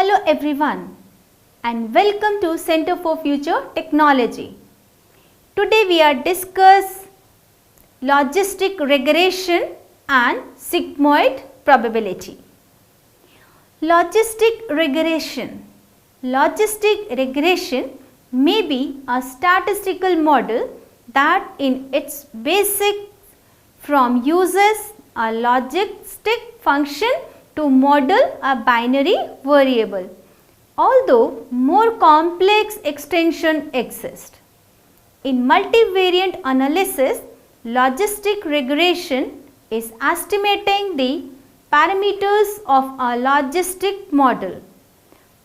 Hello everyone and welcome to Center for Future Technology. Today we are discuss logistic regression and sigmoid probability. Logistic regression. Logistic regression may be a statistical model that in its basic form uses a logistic function to model a binary variable, although more complex extension exist. In multivariate analysis, logistic regression is estimating the parameters of a logistic model,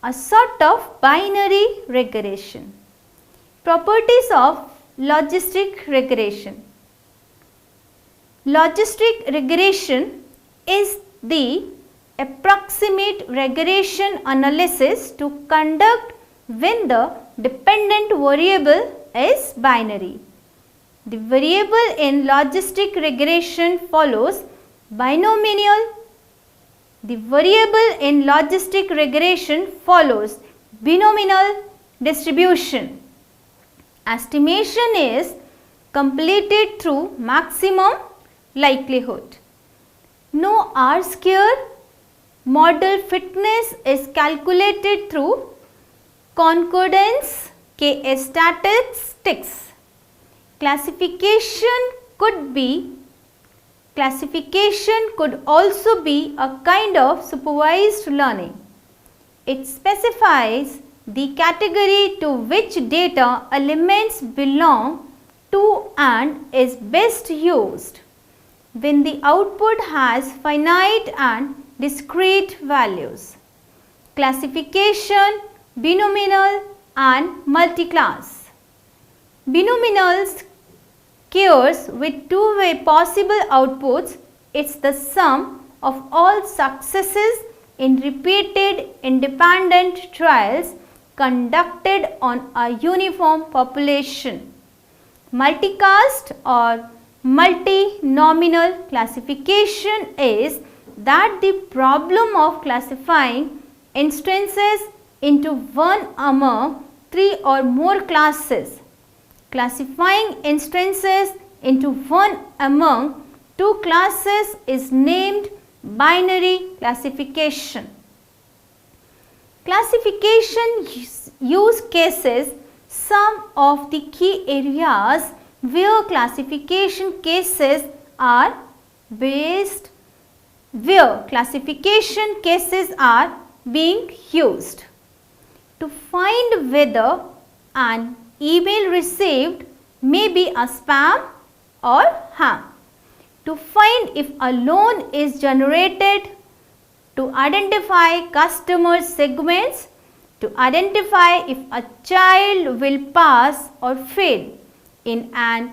a sort of binary regression. Properties of logistic regression. Logistic regression is the approximate regression analysis to conduct when the dependent variable is binary. The variable in logistic regression follows binomial. The variable in logistic regression follows binomial distribution. Estimation is completed through maximum likelihood. No R-square model fitness is calculated through concordance statistics. Classification could also be a kind of supervised learning. It specifies the category to which data elements belong to and is best used when the output has finite and discrete values. Classification, binomial and multiclass. Binomials cares with two-way possible outputs. It's the sum of all successes in repeated independent trials conducted on a uniform population. Multicast or multinomial classification is that the problem of classifying instances into one among three or more classes. Classifying instances into one among two classes is named binary classification. Classification use cases. Some of the key areas where classification cases are being used. To find whether an email received may be a spam or ham. To find if a loan is generated. To identify customer segments. To identify if a child will pass or fail in an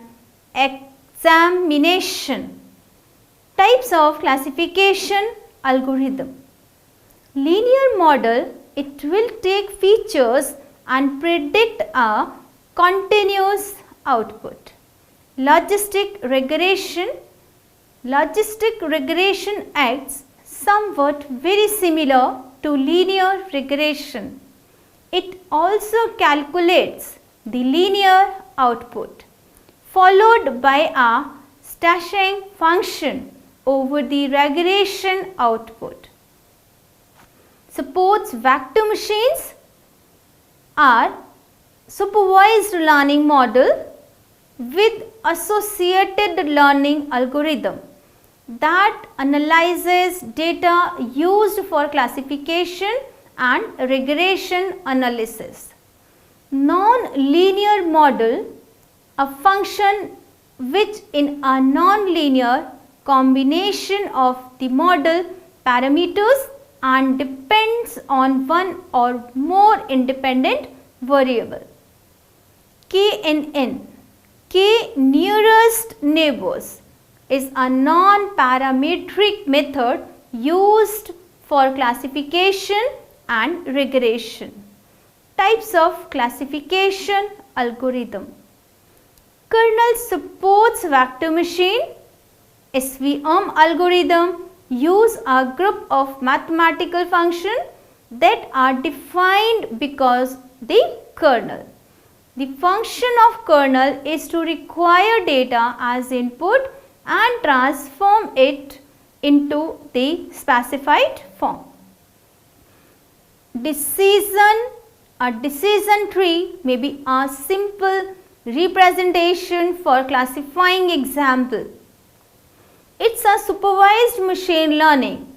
examination. Types of classification algorithm. Linear model, it will take features and predict a continuous output. Logistic regression. Logistic regression acts somewhat very similar to linear regression. It also calculates the linear output followed by a stashing function over the regression output. Supports vector machines are supervised learning model with associated learning algorithm that analyzes data used for classification and regression analysis. Non-linear model, a function which in a non-linear combination of the model parameters and depends on one or more independent variable. KNN, K nearest neighbors, is a non-parametric method used for classification and regression. Types of classification algorithm. Kernel supports vector machine. SVM algorithm use a group of mathematical functions that are defined because the kernel. The function of kernel is to require data as input and transform it into the specified form. A decision tree may be a simple representation for classifying example. It's a supervised machine learning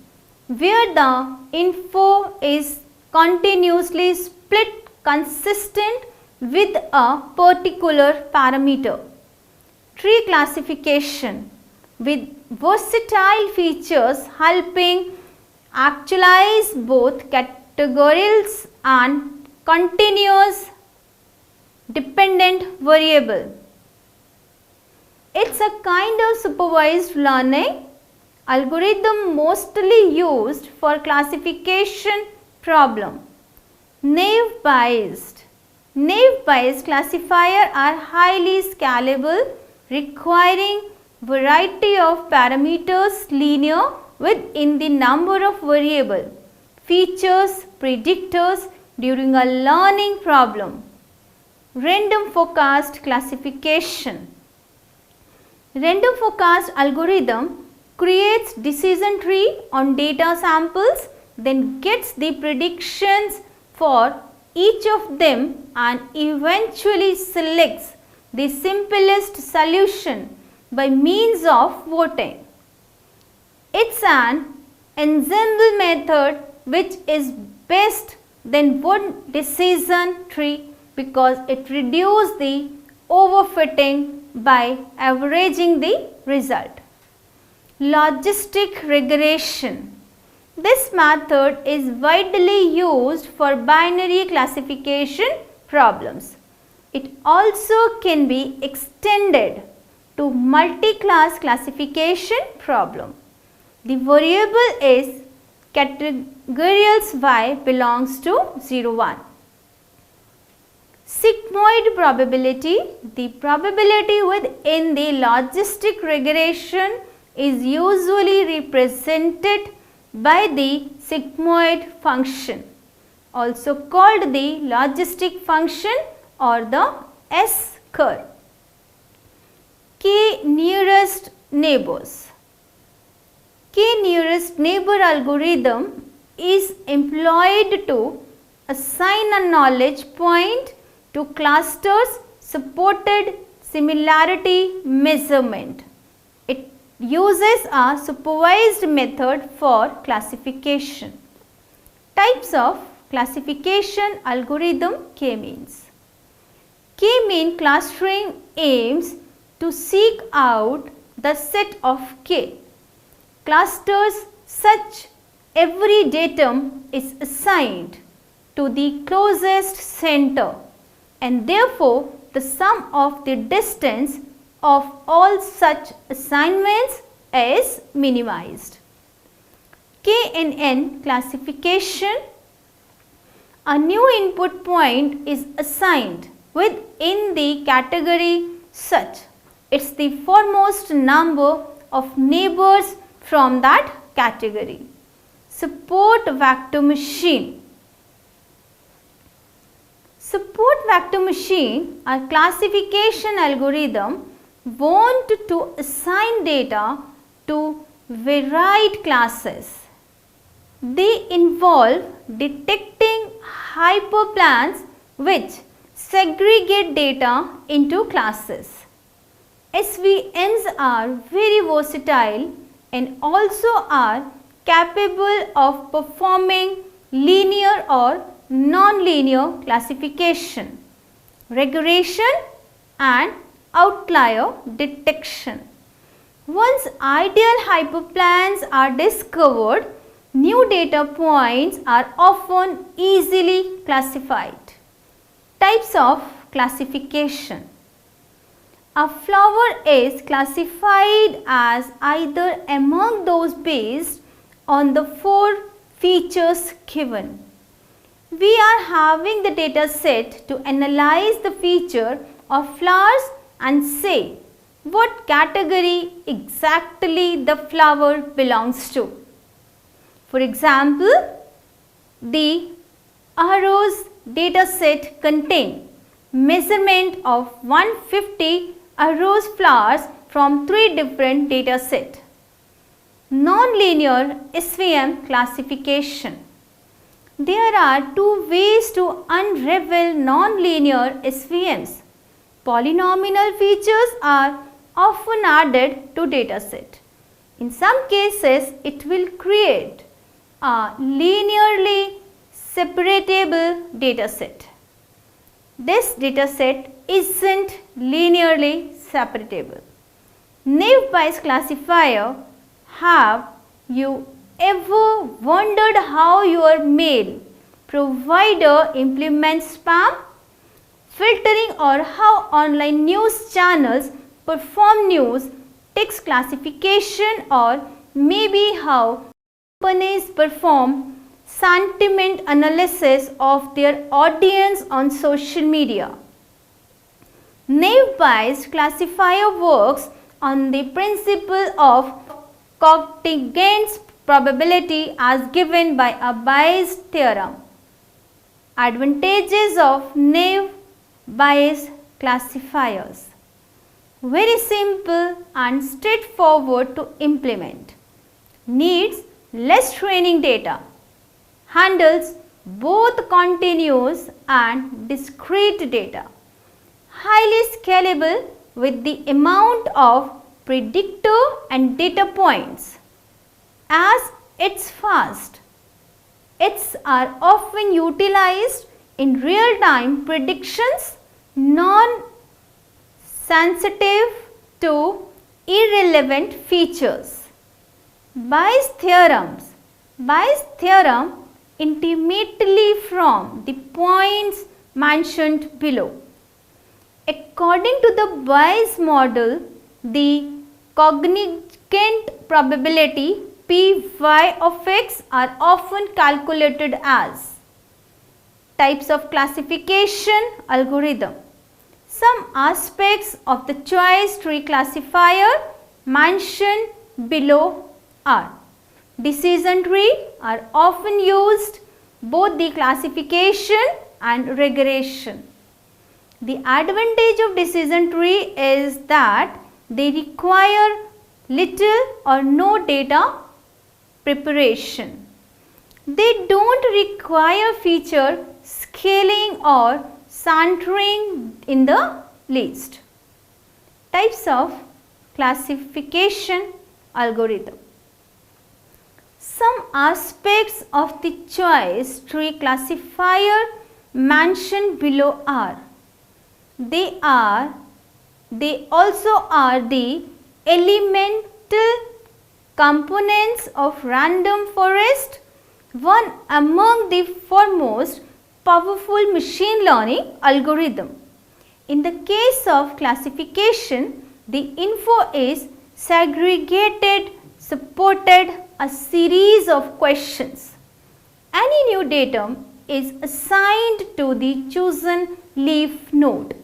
where the info is continuously split consistent with a particular parameter. Tree classification with versatile features helping actualize both categorical and continuous dependent variable. It's a kind of supervised learning algorithm mostly used for classification problem. Naive Bayes classifier are highly scalable, requiring variety of parameters linear within the number of variable features predictors during a learning problem. Random forecast classification. Random forecast algorithm creates decision tree on data samples, then gets the predictions for each of them and eventually selects the simplest solution by means of voting. It's an ensemble method which is best than one decision tree because it reduces the overfitting by averaging the result. Logistic regression. This method is widely used for binary classification problems. It also can be extended to multi-class classification problem. The variable is categorials y belongs to 0, 1. Sigmoid probability. The probability within the logistic regression is usually represented by the sigmoid function, also called the logistic function or the S-curve. K-nearest neighbors. K-nearest neighbor algorithm is employed to assign a knowledge point to clusters supported similarity measurement. It uses a supervised method for classification. Types of classification algorithm K-means. K-mean clustering aims to seek out the set of K clusters such every datum is assigned to the closest center and therefore the sum of the distance of all such assignments is minimized. KNN classification. A new input point is assigned within the category such it's the foremost number of neighbors from that category. Support vector machine. Support vector machine are classification algorithm want to assign data to varied classes. They involve detecting hyperplanes which segregate data into classes. SVMs are very versatile and also are capable of performing linear or non-linear classification, regression and outlier detection. Once ideal hyperplanes are discovered, new data points are often easily classified. Types of classification. A flower is classified as either among those based on the 4 features given. We are having the data set to analyze the feature of flowers and say what category exactly the flower belongs to. For example, The Arrows dataset contains measurement of 150 arrows flowers from 3 different datasets. Nonlinear SVM classification. There are 2 ways to unravel nonlinear SVMs. Polynomial features are often added to dataset. In some cases, it will create a linearly separatable dataset. This dataset isn't linearly separatable. Naive Bayes classifier. Have you ever wondered how your mail provider implements spam filtering, or how online news channels perform news text classification, or maybe how companies perform sentiment analysis of their audience on social media? Naive Bayes classifier works on the principle of contingent probability as given by a Bayes theorem. Advantages of naive Bayes classifiers. Very simple and straightforward to implement. Needs less training data. Handles both continuous and discrete data. Highly scalable with the amount of predictor and data points. As it's fast, it's are often utilized in real-time predictions, non-sensitive to irrelevant features. Bayes theorems. Bayes theorem intimately from the points mentioned below. According to the Bayes model, the contingent probability Py of x are often calculated as types of classification algorithm. Some aspects of the choice tree classifier mentioned below are decision tree are often used both the classification and regression. The advantage of decision tree is that they require little or no data preparation. They don't require feature scaling or centering in the list. Types of classification algorithm. Some aspects of the choice tree classifier mentioned below are they also are the elemental components of random forest, one among the foremost powerful machine learning algorithm. In the case of classification, the info is segregated, supported a series of questions. Any new datum is assigned to the chosen leaf node.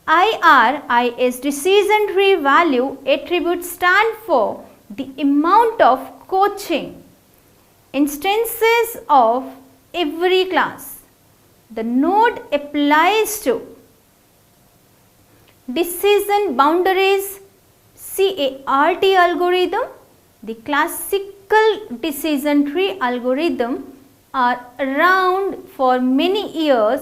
IRI is decision tree value attribute stand for the amount of coaching instances of every class. The node applies to decision boundaries CART algorithm. The classical decision tree algorithm are around for many years,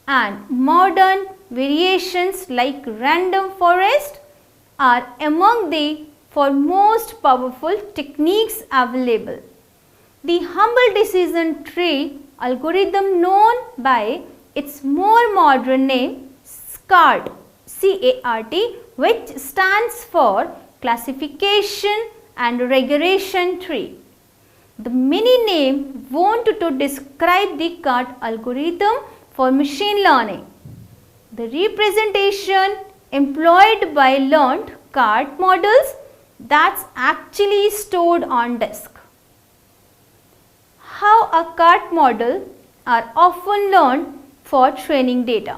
and modern variations like random forest are among the foremost powerful techniques available. The humble decision tree algorithm, known by its more modern name CART, which stands for classification and regression tree. The many name want to describe the CART algorithm for machine learning. The representation employed by learned CART models that's actually stored on disk. How a CART model are often learned for training data.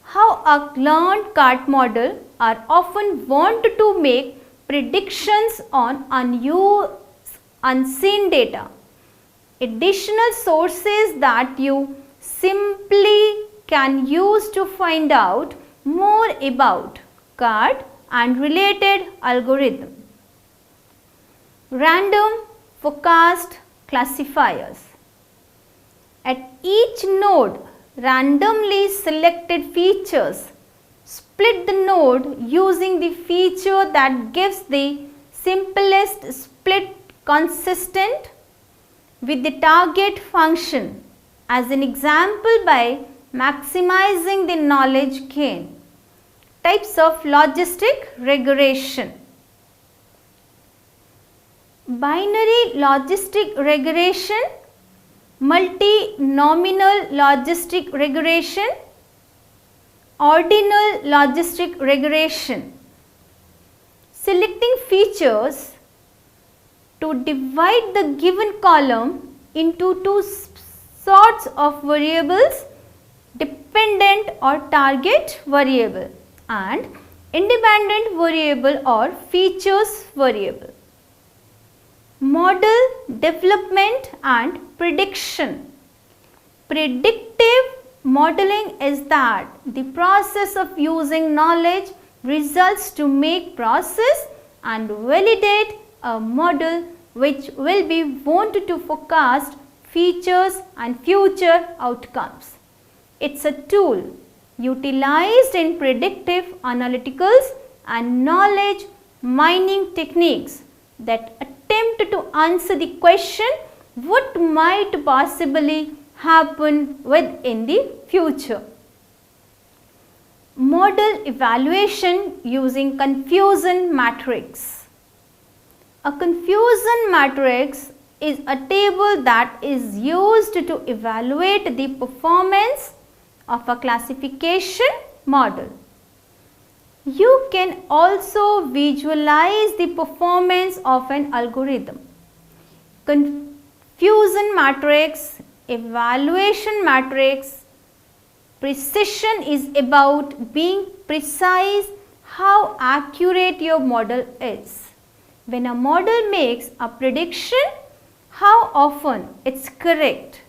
How a learned CART model are often wanted to make predictions on unused, unseen data. additional sources that you simply can use to find out more about CAD and related algorithm. Random forecast classifiers. At each node, randomly selected features split the node using the feature that gives the simplest split consistent with the target function, as an example by maximizing the knowledge gain. Types of logistic regression. Binary logistic regression, multi-nominal logistic regression, ordinal logistic regression. Selecting features to divide the given column into two sorts of variables, dependent or target variable and independent variable or features variable. Model development and prediction. Predictive modeling is that the process of using knowledge results to make process and validate a model which will be wanted to forecast features and future outcomes. It's a tool utilized in predictive analyticals and knowledge mining techniques that attempt to answer the question what might possibly happen within the future. Model evaluation using confusion matrix. A confusion matrix is a table that is used to evaluate the performance of a classification model. You can also visualize the performance of an algorithm. Confusion matrix, evaluation matrix. Precision is about being precise how accurate your model is. When a model makes a prediction, how often it's correct.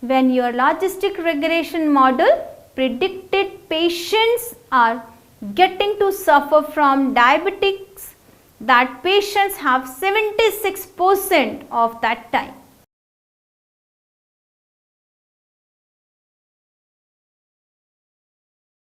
When your logistic regression model predicted patients are getting to suffer from diabetics, that patients have 76% of that time.